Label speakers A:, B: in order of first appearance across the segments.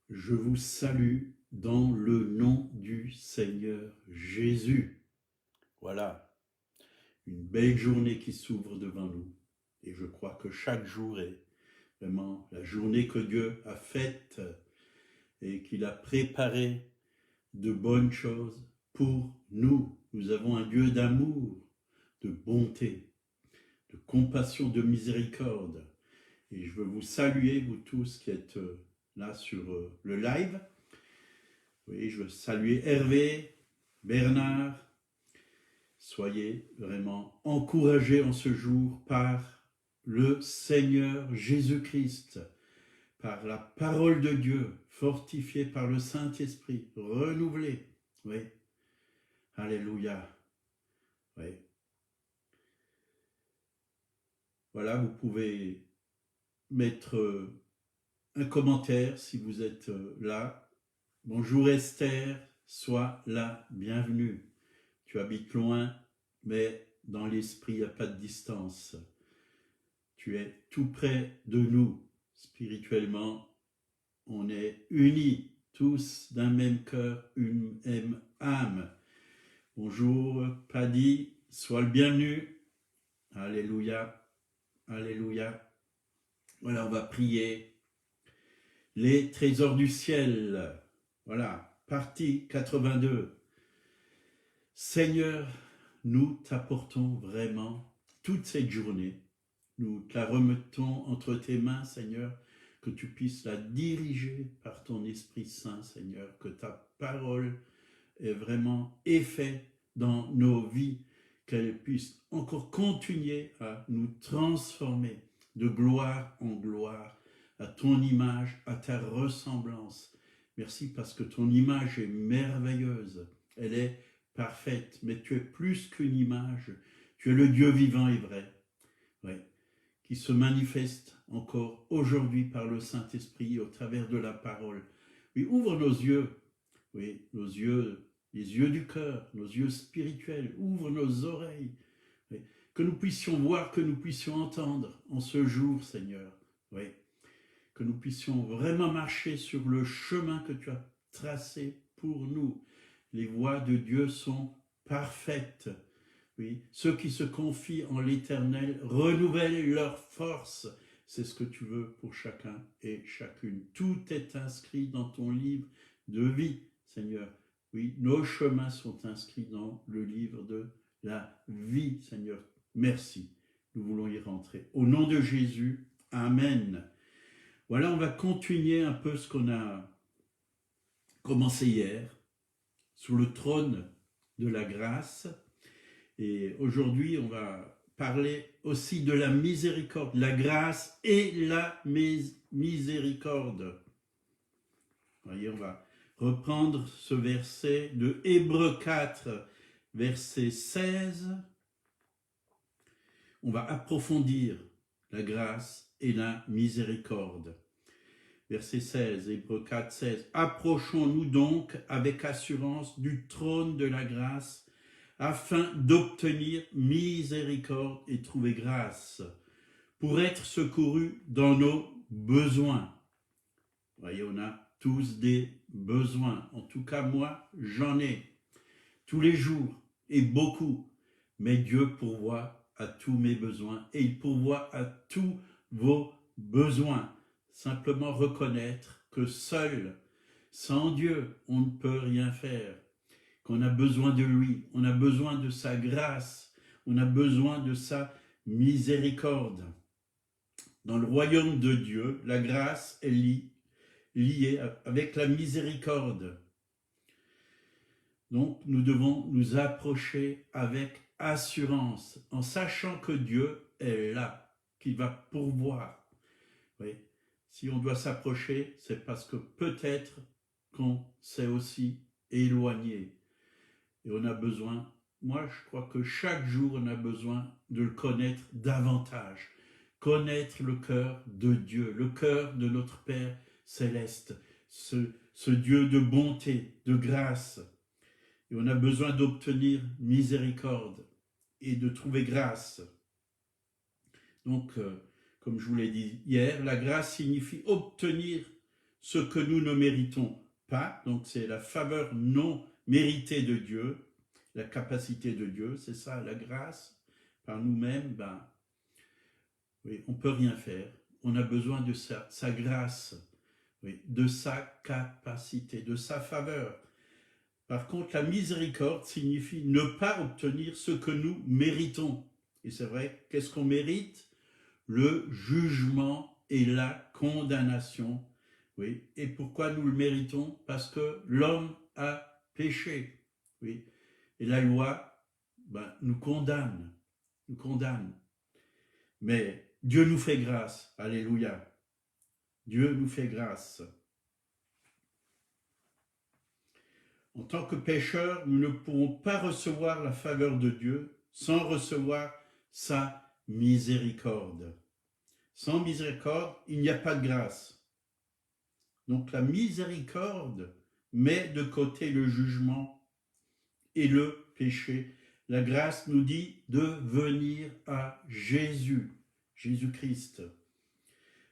A: Je vous salue dans le nom du Seigneur Jésus. Voilà, une belle journée qui s'ouvre devant nous. Et je crois que chaque jour est vraiment la journée que Dieu a faite et qu'il a préparé de bonnes choses pour nous. Nous avons un Dieu d'amour, de bonté, de compassion, de miséricorde. Et je veux vous saluer, vous tous qui êtes là sur le live. Oui, je veux saluer Hervé, Bernard. Soyez vraiment encouragés en ce jour par le Seigneur Jésus-Christ, par la parole de Dieu, fortifiée par le Saint-Esprit, renouvelée. Oui, alléluia. Oui. Voilà, vous pouvez mettre un commentaire si vous êtes là. Bonjour Esther, sois la bienvenue. Tu habites loin, mais dans l'esprit, il n'y a pas de distance. Tu es tout près de nous. Spirituellement, on est unis, tous d'un même cœur, une même âme. Bonjour Paddy, sois le bienvenu. Alléluia, alléluia. Voilà, on va prier. Les trésors du ciel. Voilà, partie 82. Seigneur, nous t'apportons vraiment toute cette journée. Nous te la remettons entre tes mains, Seigneur, que tu puisses la diriger par ton Esprit Saint, Seigneur, que ta parole ait vraiment effet dans nos vies, qu'elle puisse encore continuer à nous transformer de gloire en gloire, à ton image, à ta ressemblance. Merci parce que ton image est merveilleuse, elle est parfaite, mais tu es plus qu'une image, tu es le Dieu vivant et vrai, oui, qui se manifeste encore aujourd'hui par le Saint-Esprit au travers de la parole. Oui, ouvre nos yeux, oui, nos yeux, les yeux du cœur, nos yeux spirituels, ouvre nos oreilles, oui, que nous puissions voir, que nous puissions entendre en ce jour, Seigneur, oui, que nous puissions vraiment marcher sur le chemin que tu as tracé pour nous. Les voies de Dieu sont parfaites. Oui, ceux qui se confient en l'Éternel renouvellent leur force. C'est ce que tu veux pour chacun et chacune. Tout est inscrit dans ton livre de vie, Seigneur. Oui, nos chemins sont inscrits dans le livre de la vie, Seigneur. Merci. Nous voulons y rentrer. Au nom de Jésus, Amen. Voilà, on va continuer un peu ce qu'on a commencé hier, sur le trône de la grâce. Et aujourd'hui, on va parler aussi de la miséricorde, la grâce et la miséricorde. Voyez, on va reprendre ce verset de Hébreux 4, verset 16. On va approfondir la grâce et la miséricorde. Verset 16, Hébreux 4, 16. Approchons-nous donc avec assurance du trône de la grâce afin d'obtenir miséricorde et trouver grâce pour être secourus dans nos besoins. Vous voyez, on a tous des besoins. En tout cas, moi, j'en ai tous les jours et beaucoup. Mais Dieu pourvoit à tous mes besoins et il pourvoit à tous vos besoins. Simplement reconnaître que seul, sans Dieu, on ne peut rien faire. Qu'on a besoin de lui, on a besoin de sa grâce, on a besoin de sa miséricorde. Dans le royaume de Dieu, la grâce est liée avec la miséricorde. Donc nous devons nous approcher avec assurance, en sachant que Dieu est là, qu'il va pourvoir. Oui. Si on doit s'approcher, c'est parce que peut-être qu'on s'est aussi éloigné. Et on a besoin, moi je crois que chaque jour on a besoin de le connaître davantage. Connaître le cœur de Dieu, le cœur de notre Père céleste, ce Dieu de bonté, de grâce. Et on a besoin d'obtenir miséricorde et de trouver grâce. Donc, comme je vous l'ai dit hier, la grâce signifie obtenir ce que nous ne méritons pas. Donc c'est la faveur non méritée de Dieu, la capacité de Dieu, c'est ça, la grâce. Par nous-mêmes, oui, on ne peut rien faire. On a besoin de sa grâce, oui, de sa capacité, de sa faveur. Par contre, la miséricorde signifie ne pas obtenir ce que nous méritons. Et c'est vrai, qu'est-ce qu'on mérite? Le jugement et la condamnation. Oui. Et pourquoi nous le méritons? Parce que l'homme a péché. Oui. Et la loi nous condamne. Nous condamne. Mais Dieu nous fait grâce. Alléluia. Dieu nous fait grâce. En tant que pécheurs, nous ne pourrons pas recevoir la faveur de Dieu sans recevoir sa miséricorde. Sans miséricorde, il n'y a pas de grâce. Donc la miséricorde met de côté le jugement et le péché. La grâce nous dit de venir à Jésus, Jésus-Christ.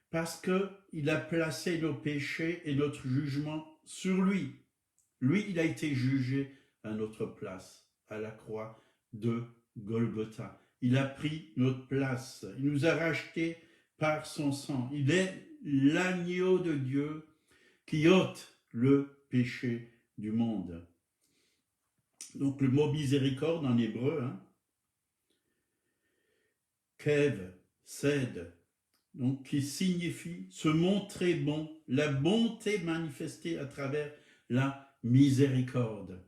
A: Parce qu'il a placé nos péchés et notre jugement sur lui. Lui, il a été jugé à notre place, à la croix de Golgotha. Il a pris notre place. Il nous a rachetés par son sang. Il est l'agneau de Dieu qui ôte le péché du monde. Donc le mot miséricorde en hébreu, kev, sed, donc qui signifie se montrer bon, la bonté manifestée à travers la miséricorde.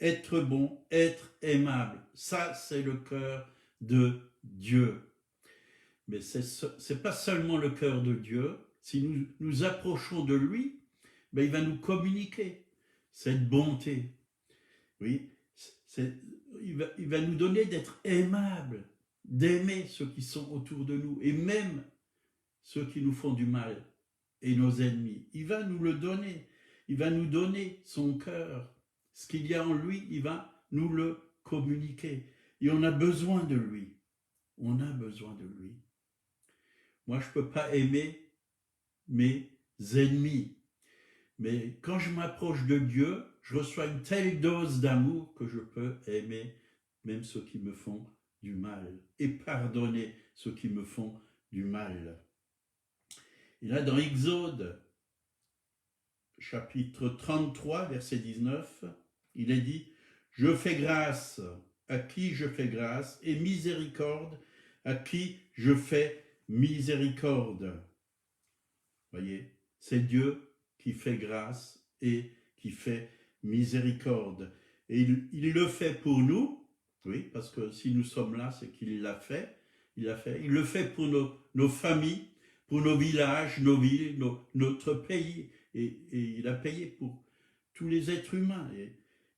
A: Être bon, être aimable, ça c'est le cœur de Dieu. Mais c'est pas seulement le cœur de Dieu. Si nous nous approchons de lui, il va nous communiquer cette bonté. Oui, il va nous donner d'être aimable, d'aimer ceux qui sont autour de nous et même ceux qui nous font du mal et nos ennemis. Il va nous le donner. Il va nous donner son cœur. Ce qu'il y a en lui, il va nous le communiquer. Et on a besoin de lui. On a besoin de lui. Moi, je ne peux pas aimer mes ennemis. Mais quand je m'approche de Dieu, je reçois une telle dose d'amour que je peux aimer même ceux qui me font du mal et pardonner ceux qui me font du mal. Et là, dans Exode, chapitre 33, verset 19, il est dit « Je fais grâce à qui je fais grâce et miséricorde à qui je fais miséricorde. » Voyez, c'est Dieu qui fait grâce et qui fait miséricorde. Et il le fait pour nous, oui, parce que si nous sommes là, c'est qu'il l'a fait. Il le fait pour nos familles, pour nos villages, nos villes, notre pays. Et il a payé pour tous les êtres humains.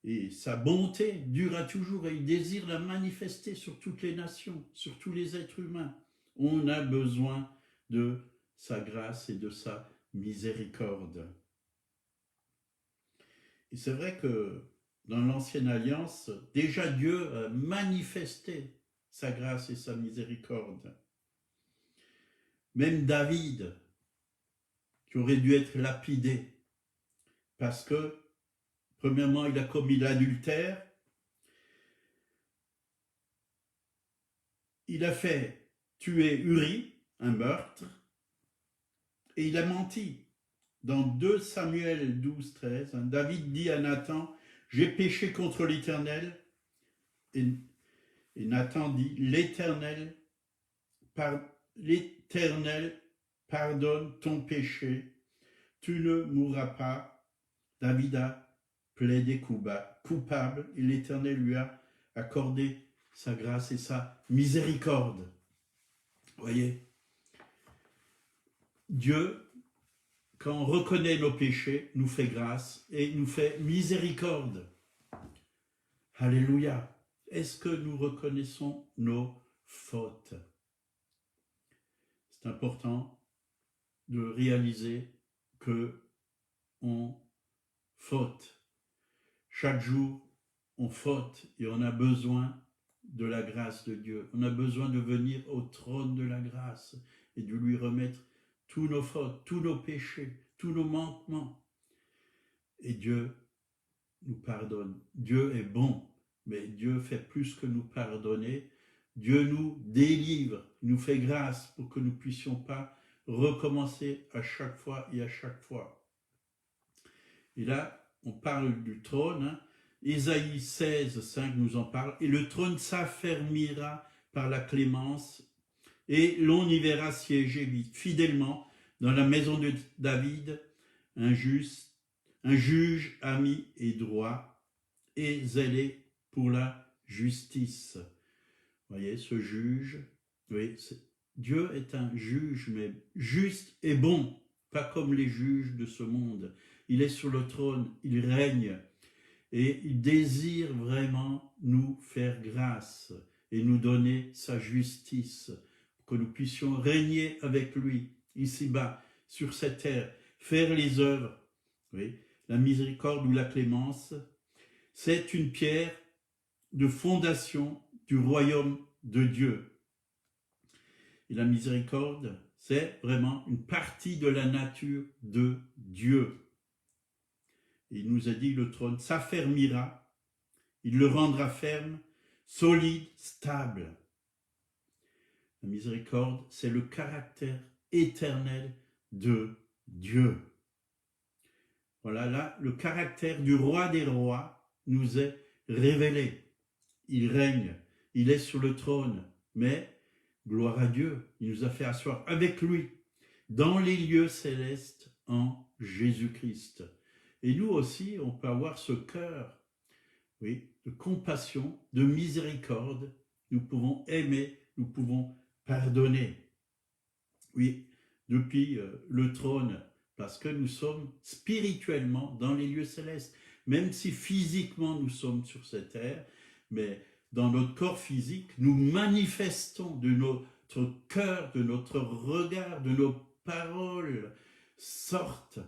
A: Et sa bonté durera toujours et il désire la manifester sur toutes les nations, sur tous les êtres humains. On a besoin de sa grâce et de sa miséricorde. Et c'est vrai que dans l'Ancienne Alliance, déjà Dieu a manifesté sa grâce et sa miséricorde. Même David, qui aurait dû être lapidé, parce que, premièrement, il a commis l'adultère, il a fait tuer Uri, un meurtre, et il a menti. Dans 2 Samuel 12, 13, David dit à Nathan, « J'ai péché contre l'Éternel. » Et Nathan dit, « L'Éternel pardonne ton péché. Tu ne mourras pas. » David a plaidé coupable et l'Éternel lui a accordé sa grâce et sa miséricorde. Voyez, Dieu, quand on reconnaît nos péchés, nous fait grâce et nous fait miséricorde. Alléluia. Est-ce que nous reconnaissons nos fautes? C'est important de réaliser que on faute. Chaque jour, on faute et on a besoin de la grâce de Dieu. On a besoin de venir au trône de la grâce et de lui remettre tous nos fautes, tous nos péchés, tous nos manquements. Et Dieu nous pardonne. Dieu est bon, mais Dieu fait plus que nous pardonner. Dieu nous délivre, nous fait grâce pour que nous ne puissions pas recommencer à chaque fois et à chaque fois. Et là, on parle du trône. Ésaïe 16, 5 nous en parle. Et le trône s'affermira par la clémence, et l'on y verra siéger fidèlement dans la maison de David un juge ami et droit, et zélé pour la justice. Vous voyez, ce juge, oui, Dieu est un juge, mais juste et bon, pas comme les juges de ce monde. Il est sur le trône, il règne, et il désire vraiment nous faire grâce et nous donner sa justice, pour que nous puissions régner avec lui, ici-bas, sur cette terre, faire les œuvres. Oui, la miséricorde ou la clémence, c'est une pierre de fondation du royaume de Dieu. Et la miséricorde, c'est vraiment une partie de la nature de Dieu. Il nous a dit le trône s'affermira, il le rendra ferme, solide, stable. La miséricorde, c'est le caractère éternel de Dieu. Voilà, là, le caractère du roi des rois nous est révélé. Il règne, il est sur le trône, mais gloire à Dieu, il nous a fait asseoir avec lui dans les lieux célestes en Jésus-Christ. Et nous aussi, on peut avoir ce cœur, oui, de compassion, de miséricorde. Nous pouvons aimer, nous pouvons pardonner. Oui, depuis le trône, parce que nous sommes spirituellement dans les lieux célestes, même si physiquement nous sommes sur cette terre, mais dans notre corps physique, nous manifestons de notre cœur, de notre regard, de nos paroles, sortent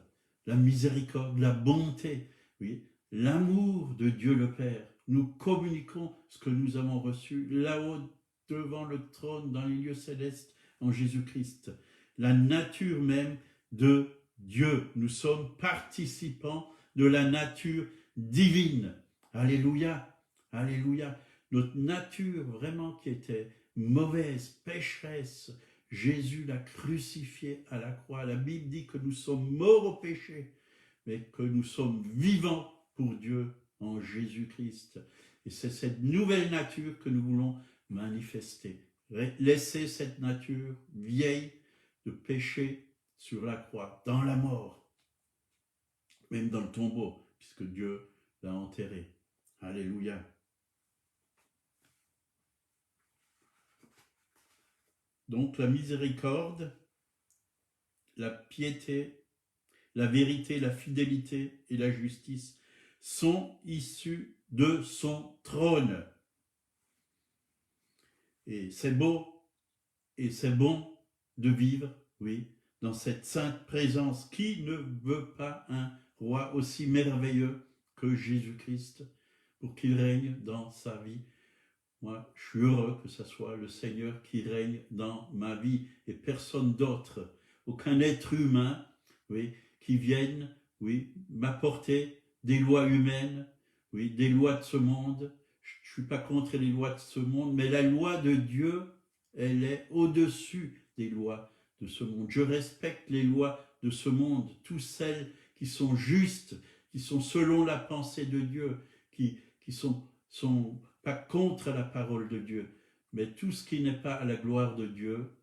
A: la miséricorde, la bonté, oui, l'amour de Dieu le Père. Nous communiquons ce que nous avons reçu là-haut, devant le trône, dans les lieux célestes, en Jésus-Christ. La nature même de Dieu. Nous sommes participants de la nature divine. Alléluia, alléluia. Notre nature vraiment qui était mauvaise, pécheresse, Jésus l'a crucifié à la croix. La Bible dit que nous sommes morts au péché, mais que nous sommes vivants pour Dieu en Jésus-Christ. Et c'est cette nouvelle nature que nous voulons manifester. Laisser cette nature vieille de péché sur la croix, dans la mort, même dans le tombeau, puisque Dieu l'a enterré. Alléluia. Donc la miséricorde, la piété, la vérité, la fidélité et la justice sont issus de son trône. Et c'est beau et c'est bon de vivre, oui, dans cette sainte présence. Qui ne veut pas un roi aussi merveilleux que Jésus-Christ pour qu'il règne dans sa vie? Moi, je suis heureux que ce soit le Seigneur qui règne dans ma vie et personne d'autre, aucun être humain, oui, qui vienne, oui, m'apporter des lois humaines, oui, des lois de ce monde. Je ne suis pas contre les lois de ce monde, mais la loi de Dieu, elle est au-dessus des lois de ce monde. Je respecte les lois de ce monde, toutes celles qui sont justes, qui sont selon la pensée de Dieu, qui sont pas contre la parole de Dieu, mais tout ce qui n'est pas à la gloire de Dieu,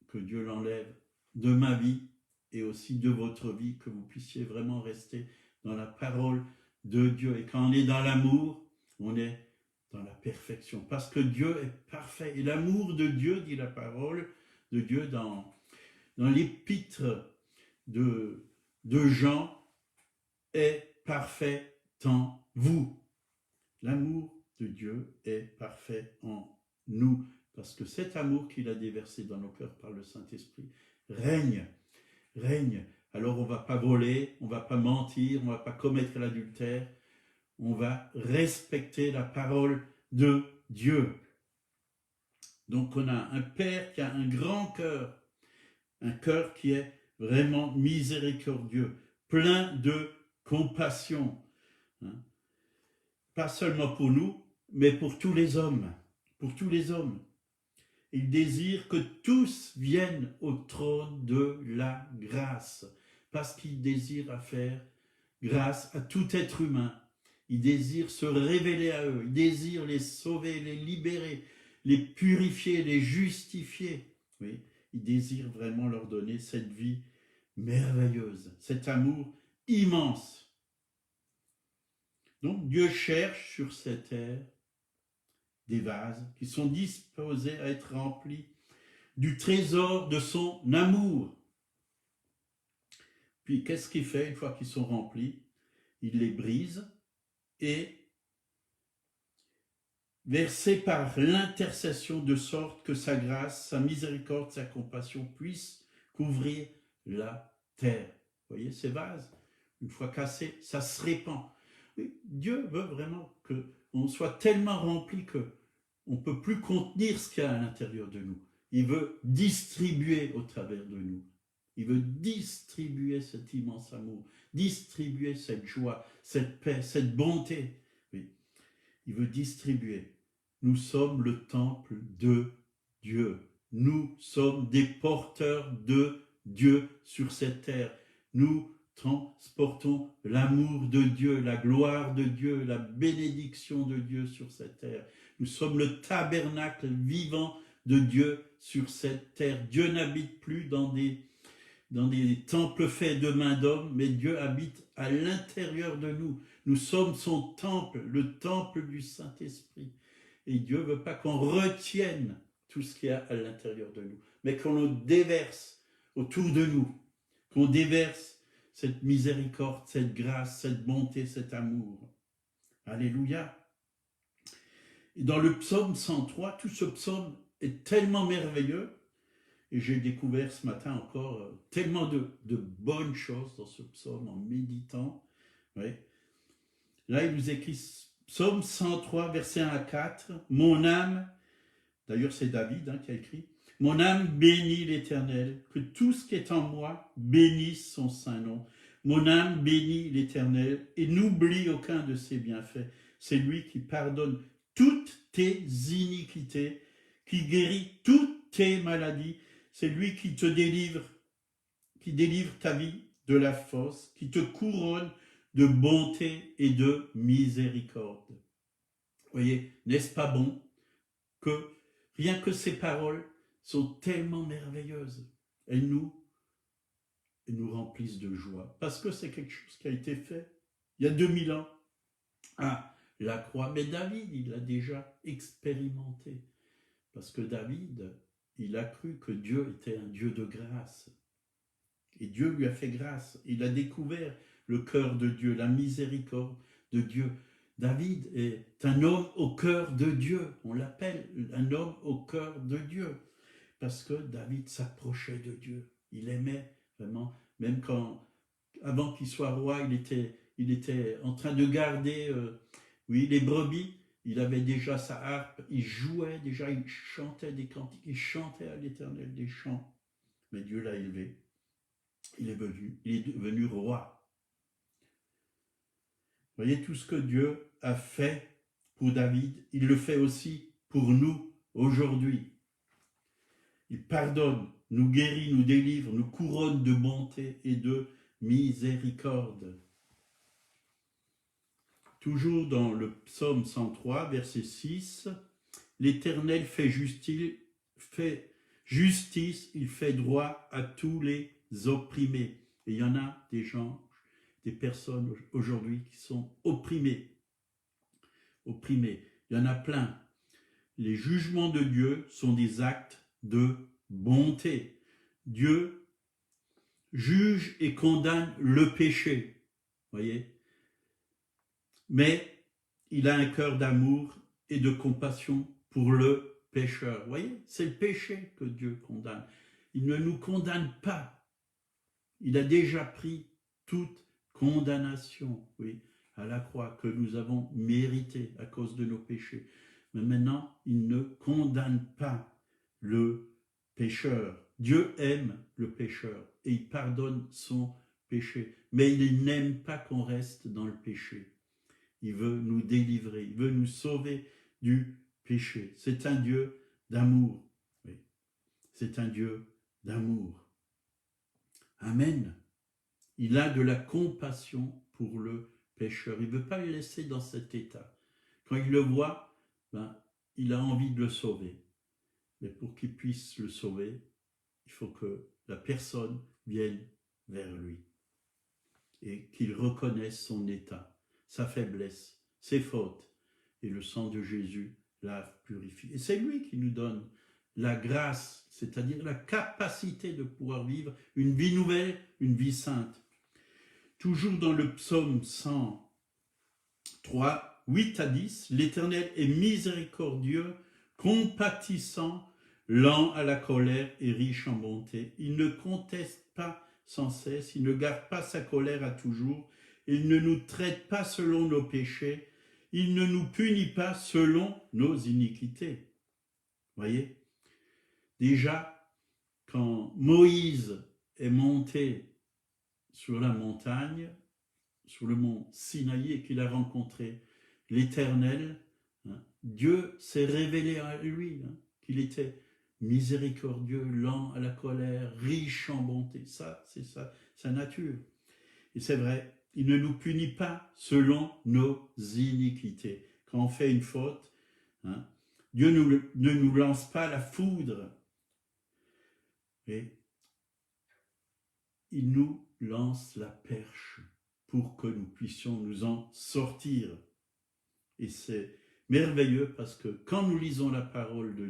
A: que Dieu l'enlève de ma vie et aussi de votre vie, que vous puissiez vraiment rester dans la parole de Dieu. Et quand on est dans l'amour, on est dans la perfection, parce que Dieu est parfait. Et l'amour de Dieu, dit la parole de Dieu dans l'épître de Jean, est parfait en vous. L'amour de Dieu est parfait en nous, parce que cet amour qu'il a déversé dans nos cœurs par le Saint-Esprit règne. Alors on ne va pas voler, on ne va pas mentir, on ne va pas commettre l'adultère, on va respecter la parole de Dieu. Donc on a un Père qui a un grand cœur, un cœur qui est vraiment miséricordieux, plein de compassion, hein. Pas seulement pour nous, mais pour tous les hommes, pour tous les hommes. Il désire que tous viennent au trône de la grâce, parce qu'il désire faire grâce à tout être humain. Il désire se révéler à eux, il désire les sauver, les libérer, les purifier, les justifier. Oui, il désire vraiment leur donner cette vie merveilleuse, cet amour immense. Donc Dieu cherche sur cette terre des vases qui sont disposés à être remplis du trésor de son amour. Puis qu'est-ce qu'il fait une fois qu'ils sont remplis? Il les brise et versé par l'intercession de sorte que sa grâce, sa miséricorde, sa compassion puissent couvrir la terre. Vous voyez ces vases? Une fois cassés, ça se répand. Dieu veut vraiment qu'on soit tellement rempli qu'on ne peut plus contenir ce qu'il y a à l'intérieur de nous. Il veut distribuer au travers de nous. Il veut distribuer cet immense amour, distribuer cette joie, cette paix, cette bonté. Oui. Il veut distribuer. Nous sommes le temple de Dieu. Nous sommes des porteurs de Dieu sur cette terre. Nous transportons l'amour de Dieu, la gloire de Dieu, la bénédiction de Dieu sur cette terre. Nous sommes le tabernacle vivant de Dieu sur cette terre. Dieu n'habite plus dans des temples faits de main d'homme, mais Dieu habite à l'intérieur de nous. Nous sommes son temple, le temple du Saint-Esprit. Et Dieu ne veut pas qu'on retienne tout ce qu'il y a à l'intérieur de nous, mais qu'on le déverse autour de nous, qu'on déverse cette miséricorde, cette grâce, cette bonté, cet amour. Alléluia. Et dans le psaume 103, tout ce psaume est tellement merveilleux, et j'ai découvert ce matin encore tellement de bonnes choses dans ce psaume en méditant. Oui. Là, il nous écrit psaume 103, versets 1 à 4. Mon âme, d'ailleurs c'est David qui a écrit, mon âme bénit l'Éternel, que tout ce qui est en moi bénisse son saint nom. Mon âme bénit l'Éternel et n'oublie aucun de ses bienfaits. C'est lui qui pardonne toutes tes iniquités, qui guérit toutes tes maladies. C'est lui qui te délivre, qui délivre ta vie de la fosse, qui te couronne de bonté et de miséricorde. Voyez, n'est-ce pas bon que rien que ces paroles sont tellement merveilleuses. Elles nous remplissent de joie, parce que c'est quelque chose qui a été fait il y a 2000 ans à la croix. Mais David, il l'a déjà expérimenté, parce que David, il a cru que Dieu était un Dieu de grâce. Et Dieu lui a fait grâce. Il a découvert le cœur de Dieu, la miséricorde de Dieu. David est un homme au cœur de Dieu. On l'appelle un homme au cœur de Dieu. Parce que David s'approchait de Dieu. Il aimait vraiment, même avant qu'il soit roi, il était en train de garder les brebis. Il avait déjà sa harpe, il jouait déjà, il chantait des cantiques, il chantait à l'Éternel des chants. Mais Dieu l'a élevé. Il est devenu roi. Vous voyez tout ce que Dieu a fait pour David, il le fait aussi pour nous aujourd'hui. Il pardonne, nous guérit, nous délivre, nous couronne de bonté et de miséricorde. Toujours dans le psaume 103, verset 6, l'Éternel fait justice, il fait droit à tous les opprimés. Et il y en a des gens, des personnes aujourd'hui qui sont opprimées. Il y en a plein. Les jugements de Dieu sont des actes de bonté. Dieu juge et condamne le péché. Voyez ? Mais il a un cœur d'amour et de compassion pour le pécheur. Vous voyez, c'est le péché que Dieu condamne. Il ne nous condamne pas. Il a déjà pris toute condamnation, à la croix, que nous avons méritée à cause de nos péchés. Mais maintenant, il ne condamne pas le pécheur. Dieu aime le pécheur et il pardonne son péché. Mais il n'aime pas qu'on reste dans le péché. Il veut nous délivrer, il veut nous sauver du péché. C'est un Dieu d'amour. Oui. C'est un Dieu d'amour. Amen. Il a de la compassion pour le pécheur. Il ne veut pas le laisser dans cet état. Quand il le voit, il a envie de le sauver. Mais pour qu'il puisse le sauver, il faut que la personne vienne vers lui et qu'il reconnaisse son état, sa faiblesse, ses fautes. Et le sang de Jésus lave, purifie. Et c'est lui qui nous donne la grâce, c'est-à-dire la capacité de pouvoir vivre une vie nouvelle, une vie sainte. Toujours dans le psaume 103, 8 à 10, l'Éternel est miséricordieux, compatissant, lent à la colère et riche en bonté. Il ne conteste pas sans cesse, il ne garde pas sa colère à toujours, il ne nous traite pas selon nos péchés, il ne nous punit pas selon nos iniquités. Voyez, déjà, quand Moïse est monté sur la montagne, sur le mont Sinaï, et qu'il a rencontré l'Éternel, Dieu s'est révélé à lui, qu'il était miséricordieux, lent à la colère, riche en bonté. Ça, c'est ça, sa nature. Et c'est vrai, il ne nous punit pas selon nos iniquités. Quand on fait une faute, Dieu ne nous lance pas la foudre. Et il nous lance la perche pour que nous puissions nous en sortir. Et c'est merveilleux parce que quand nous lisons la parole de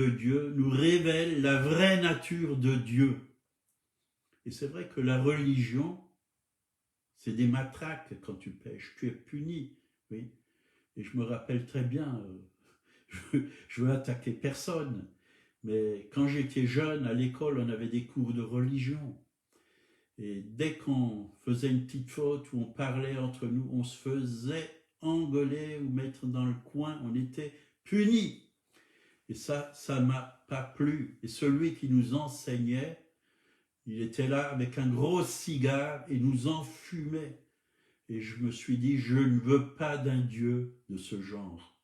A: Dieu nous révèle la vraie nature de Dieu. Et c'est vrai que la religion, c'est des matraques quand tu pêches, tu es puni. Oui. Et je me rappelle très bien, je veux attaquer personne, mais quand j'étais jeune, à l'école, on avait des cours de religion. Et dès qu'on faisait une petite faute ou on parlait entre nous, on se faisait engueuler ou mettre dans le coin, on était punis. Et ça m'a pas plu. Et celui qui nous enseignait, il était là avec un gros cigare et nous enfumait. Et je me suis dit, je ne veux pas d'un Dieu de ce genre.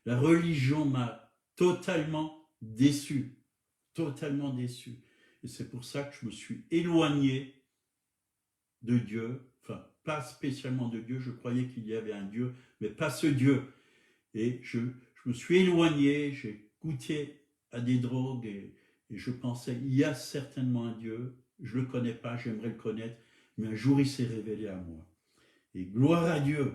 A: La religion m'a totalement déçu. Totalement déçu. Et c'est pour ça que je me suis éloigné de Dieu, enfin pas spécialement de Dieu, je croyais qu'il y avait un Dieu, mais pas ce Dieu. Et je me suis éloigné, j'ai goûté à des drogues et je pensais, il y a certainement un Dieu, je ne le connais pas, j'aimerais le connaître, mais un jour il s'est révélé à moi. Et gloire à Dieu.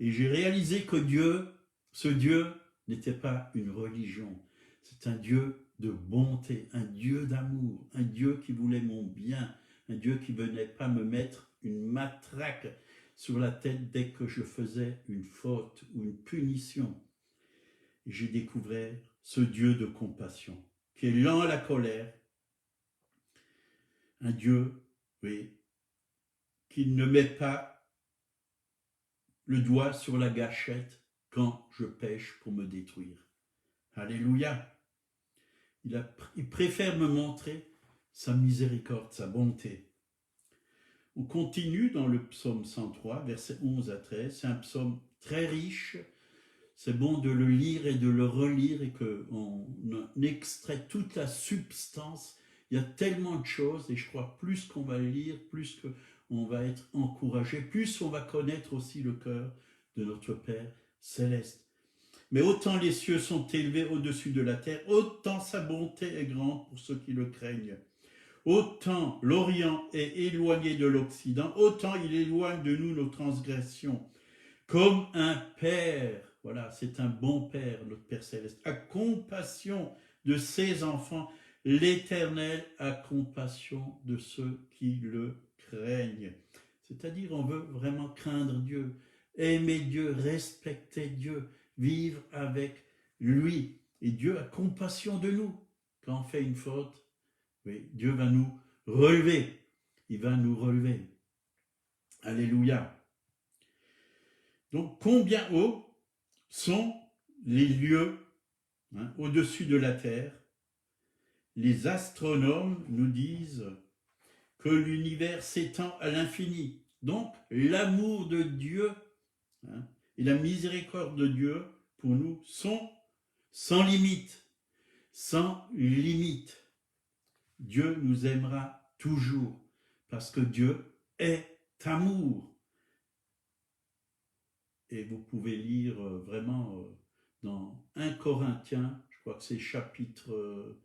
A: Et j'ai réalisé que ce Dieu n'était pas une religion, c'est un Dieu de bonté, un Dieu d'amour, un Dieu qui voulait mon bien, un Dieu qui ne venait pas me mettre une matraque sur la tête dès que je faisais une faute ou une punition. Et j'ai découvert ce Dieu de compassion, qui est lent à la colère, un Dieu, oui, qui ne met pas le doigt sur la gâchette quand je pêche pour me détruire. Alléluia. Il préfère me montrer sa miséricorde, sa bonté. On continue dans le psaume 103, versets 11 à 13. C'est un psaume très riche. C'est bon de le lire et de le relire et qu'on extrait toute la substance. Il y a tellement de choses et je crois plus qu'on va le lire, plus qu'on va être encouragé, plus on va connaître aussi le cœur de notre Père céleste. Mais autant les cieux sont élevés au-dessus de la terre, autant sa bonté est grande pour ceux qui le craignent. Autant l'Orient est éloigné de l'Occident, autant il éloigne de nous nos transgressions. Comme un père, voilà, c'est un bon père, notre Père céleste, a compassion de ses enfants, l'Éternel a compassion de ceux qui le craignent. C'est-à-dire, on veut vraiment craindre Dieu, aimer Dieu, respecter Dieu, vivre avec lui. Et Dieu a compassion de nous. Quand on fait une faute, oui, Dieu va nous relever. Il va nous relever. Alléluia. Donc, combien haut sont les lieux au-dessus de la terre? les astronomes nous disent que l'univers s'étend à l'infini. Donc, l'amour de Dieu, hein, et la miséricorde de Dieu pour nous sont sans limite. Sans limite. Dieu nous aimera toujours parce que Dieu est amour. Et vous pouvez lire vraiment dans 1 Corinthiens, je crois que c'est chapitre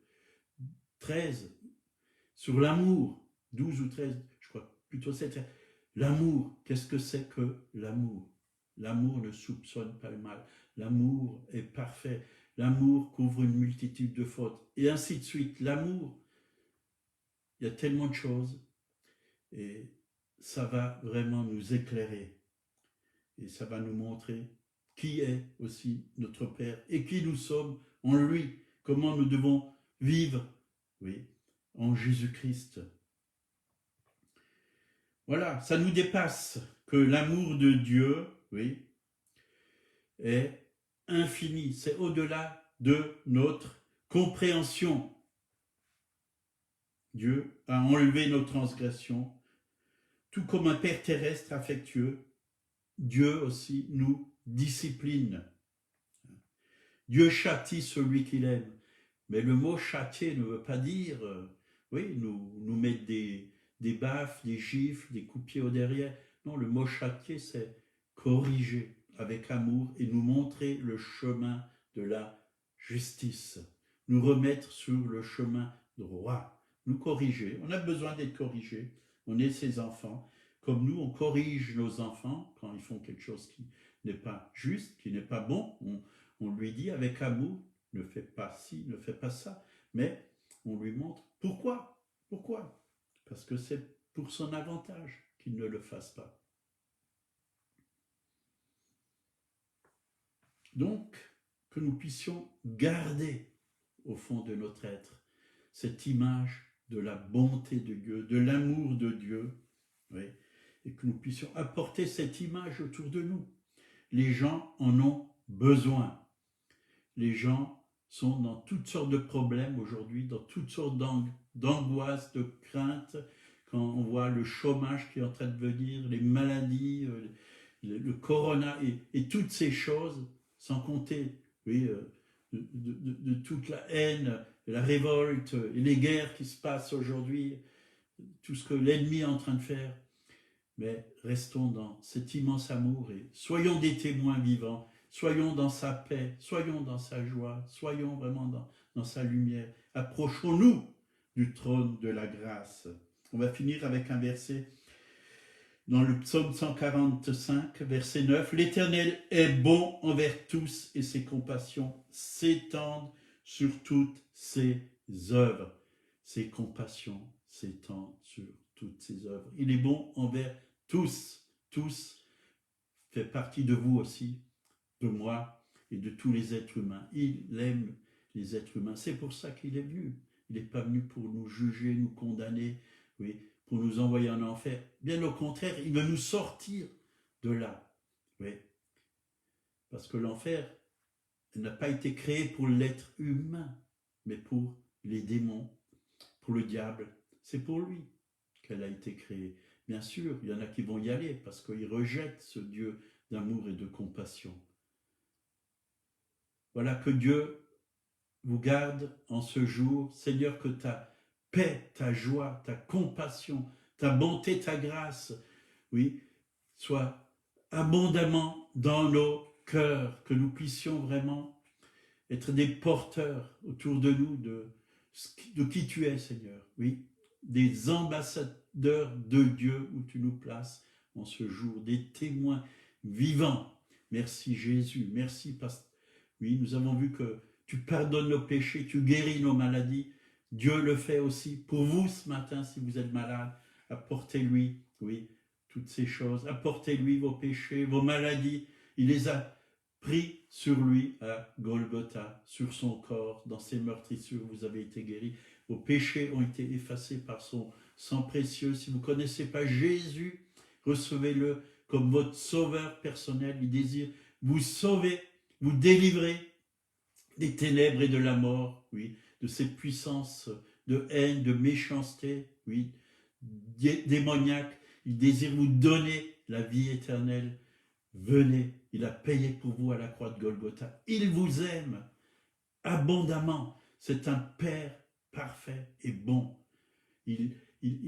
A: 13, sur l'amour, 12 ou 13, je crois plutôt 7. L'amour, qu'est-ce que c'est que l'amour? L'amour ne soupçonne pas le mal. L'amour est parfait. L'amour couvre une multitude de fautes. Et ainsi de suite. L'amour, il y a tellement de choses. Et ça va vraiment nous éclairer. Et ça va nous montrer qui est aussi notre Père et qui nous sommes en lui. Comment nous devons vivre, oui, en Jésus-Christ. Voilà, ça nous dépasse que l'amour de Dieu, oui, est infini. C'est au-delà de notre compréhension. Dieu a enlevé nos transgressions. Tout comme un Père terrestre affectueux, Dieu aussi nous discipline. Dieu châtie celui qu'il aime. Mais le mot châtier ne veut pas dire, oui, nous mettre des baffes, des gifles, des coups de pied au derrière. Non, le mot châtier, c'est corriger avec amour et nous montrer le chemin de la justice. Nous remettre sur le chemin droit. Nous corriger. On a besoin d'être corrigé. On est ses enfants. Comme nous, on corrige nos enfants quand ils font quelque chose qui n'est pas juste, qui n'est pas bon. On lui dit avec amour, ne fais pas ci, ne fais pas ça. Mais on lui montre pourquoi. Pourquoi? Parce que c'est pour son avantage qu'il ne le fasse pas. Donc, que nous puissions garder au fond de notre être cette image de la bonté de Dieu, de l'amour de Dieu, oui, et que nous puissions apporter cette image autour de nous. Les gens en ont besoin. Les gens sont dans toutes sortes de problèmes aujourd'hui, dans toutes sortes d'angoisses, de craintes, quand on voit le chômage qui est en train de venir, les maladies, le corona et toutes ces choses, sans compter oui, de toute la haine, la révolte et les guerres qui se passent aujourd'hui, tout ce que l'ennemi est en train de faire. Mais restons dans cet immense amour et soyons des témoins vivants, soyons dans sa paix, soyons dans sa joie, soyons vraiment dans sa lumière. Approchons-nous du trône de la grâce. On va finir avec un verset dans le psaume 145, verset 9. « L'Éternel est bon envers tous et ses compassions s'étendent sur toutes ses œuvres. » Ses compassions s'étendent sur toutes ses œuvres. Il est bon envers tous, fait partie de vous aussi, de moi et de tous les êtres humains. Il aime les êtres humains. C'est pour ça qu'il est venu. Il n'est pas venu pour nous juger, nous condamner, oui, pour nous envoyer en enfer. Bien au contraire, il veut nous sortir de là. Oui. Parce que l'enfer n'a pas été créé pour l'être humain, mais pour les démons, pour le diable. C'est pour lui qu'elle a été créée. Bien sûr, il y en a qui vont y aller parce qu'ils rejettent ce Dieu d'amour et de compassion. Voilà, que Dieu vous garde en ce jour. Seigneur, que ta paix, ta joie, ta compassion, ta bonté, ta grâce, oui, soit abondamment dans nos cœurs, que nous puissions vraiment être des porteurs autour de nous de qui tu es, Seigneur, oui, des ambassadeurs de Dieu où tu nous places en ce jour, des témoins vivants. Merci Jésus, merci parce que oui, nous avons vu que tu pardonnes nos péchés, tu guéris nos maladies. Dieu le fait aussi pour vous ce matin si vous êtes malade. Apportez-lui, oui, toutes ces choses. Apportez-lui vos péchés, vos maladies. Il les a pris sur lui à Golgotha, sur son corps, dans ses meurtrissures, vous avez été guéris. Vos péchés ont été effacés par son sang précieux. Si vous ne connaissez pas Jésus, recevez-le comme votre sauveur personnel. Il désire vous sauver, vous délivrer des ténèbres et de la mort, oui, de ces puissances de haine, de méchanceté, oui, démoniaque. Il désire vous donner la vie éternelle. Venez, il a payé pour vous à la croix de Golgotha. Il vous aime abondamment. C'est un Père parfait et bon. Il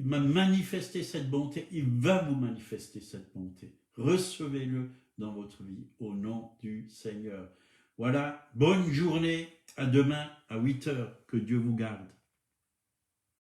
A: m'a manifesté cette bonté, il va vous manifester cette bonté. Recevez-le dans votre vie au nom du Seigneur. Voilà, bonne journée, à demain à 8 heures. Que Dieu vous garde.